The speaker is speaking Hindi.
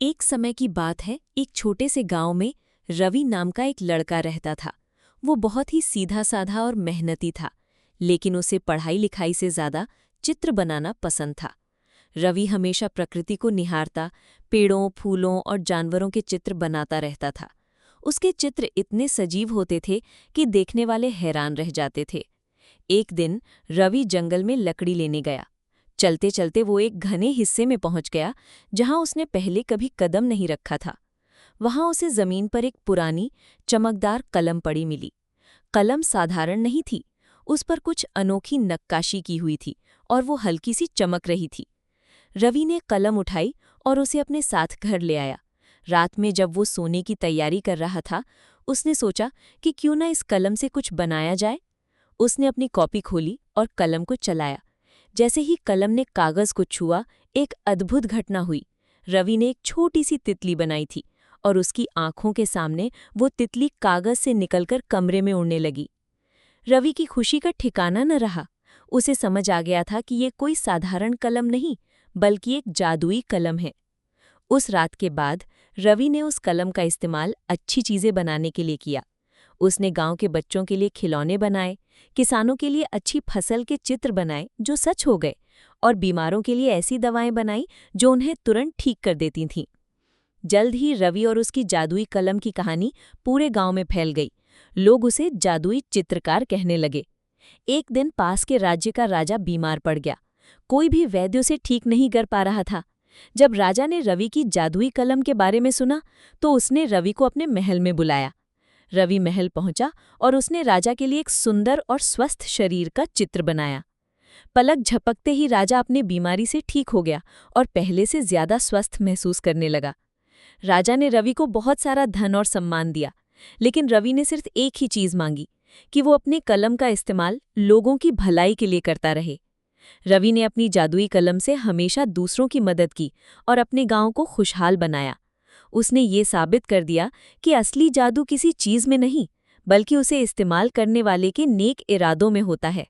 एक समय की बात है, एक छोटे से गांव में रवि नाम का एक लड़का रहता था। वो बहुत ही सीधा साधा और मेहनती था, लेकिन उसे पढ़ाई लिखाई से ज्यादा चित्र बनाना पसंद था। रवि हमेशा प्रकृति को निहारता, पेड़ों, फूलों और जानवरों के चित्र बनाता रहता था। उसके चित्र इतने सजीव होते थे कि देखने वाले हैरान रह जाते थे। एक दिन रवि जंगल में लकड़ी लेने गया। चलते चलते वो एक घने हिस्से में पहुंच गया जहां उसने पहले कभी कदम नहीं रखा था। वहां उसे जमीन पर एक पुरानी चमकदार कलम पड़ी मिली। कलम साधारण नहीं थी, उस पर कुछ अनोखी नक्काशी की हुई थी और वो हल्की सी चमक रही थी। रवि ने कलम उठाई और उसे अपने साथ घर ले आया। रात में जब वो सोने की तैयारी कर रहा था, उसने सोचा कि क्यों न इस कलम से कुछ बनाया जाए। उसने अपनी कॉपी खोली और कलम को चलाया। जैसे ही कलम ने कागज को छुआ, एक अद्भुत घटना हुई। रवि ने एक छोटी सी तितली बनाई थी और उसकी आंखों के सामने वो तितली कागज से निकलकर कमरे में उड़ने लगी। रवि की खुशी का ठिकाना न रहा। उसे समझ आ गया था कि ये कोई साधारण कलम नहीं, बल्कि एक जादुई कलम है। उस रात के बाद रवि ने उस कलम का इस्तेमाल अच्छी चीजें बनाने के लिए किया। उसने गांव के बच्चों के लिए खिलौने बनाए, किसानों के लिए अच्छी फसल के चित्र बनाए जो सच हो गए, और बीमारों के लिए ऐसी दवाएं बनाई जो उन्हें तुरंत ठीक कर देती थीं। जल्द ही रवि और उसकी जादुई कलम की कहानी पूरे गांव में फैल गई। लोग उसे जादुई चित्रकार कहने लगे। एक दिन पास के राज्य का राजा बीमार पड़ गया। कोई भी वैद्य उसे ठीक नहीं कर पा रहा था। जब राजा ने रवि की जादुई कलम के बारे में सुना, तो उसने रवि को अपने महल में बुलाया। रवि महल पहुंचा और उसने राजा के लिए एक सुंदर और स्वस्थ शरीर का चित्र बनाया। पलक झपकते ही राजा अपनी बीमारी से ठीक हो गया और पहले से ज्यादा स्वस्थ महसूस करने लगा। राजा ने रवि को बहुत सारा धन और सम्मान दिया, लेकिन रवि ने सिर्फ एक ही चीज मांगी कि वो अपने कलम का इस्तेमाल लोगों की भलाई के लिए करता रहे। रवि ने अपनी जादुई कलम से हमेशा दूसरों की मदद की और अपने गांव को खुशहाल बनाया। उसने ये साबित कर दिया कि असली जादू किसी चीज में नहीं, बल्कि उसे इस्तेमाल करने वाले के नेक इरादों में होता है।